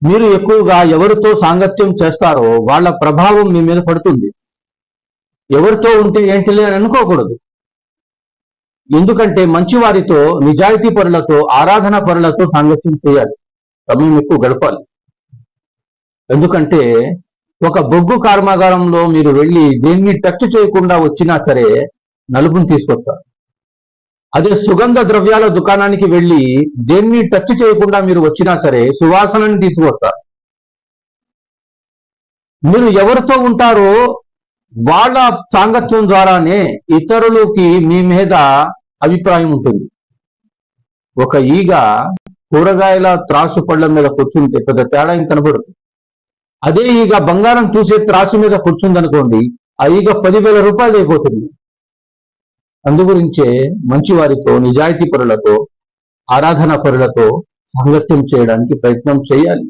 మీరు ఎక్కువగా ఎవరితో సాంగత్యం చేస్తారో వాళ్ళ ప్రభావం మీ మీద పడుతుంది. ఎవరితో ఉంటే ఏంటిలే అని అనుకోకూడదు. ఎందుకంటే మంచివారితో, నిజాయితీ పరులతో, ఆరాధన పరులతో సాంగత్యం చేయాలి, సమయం ఎక్కువ గడపాలి. ఎందుకంటే ఒక బొగ్గు కర్మాగారంలో మీరు వెళ్ళి దేన్ని టచ్ చేయకుండా వచ్చినా సరే నలుపుని తీసుకొస్తారు. అదే సుగంధ ద్రవ్యాల దుకాణానికి వెళ్ళి దేన్ని టచ్ చేయకుండా మీరు వచ్చినా సరే సువాసనని తీసుకొస్తారు. మీరు ఎవరితో ఉంటారో వాళ్ళ సాంగత్యం ద్వారానే ఇతరులకి మీ మీద అభిప్రాయం ఉంటుంది. ఒక ఈగ కూరగాయల త్రాసు పళ్ళ మీద కూర్చుంటే పెద్ద తేడా ఏం కనబడుతుంది. అదే ఈగ బంగారం చూసే త్రాసు మీద కూర్చుందనుకోండి, ఆ ఈగ 10,000 రూపాయలు అయిపోతుంది. అందుగురించే మంచివారితో, నిజాయితీ పరులతో, ఆరాధన పరులతో సాంగత్యం చేయడానికి ప్రయత్నం చేయాలి.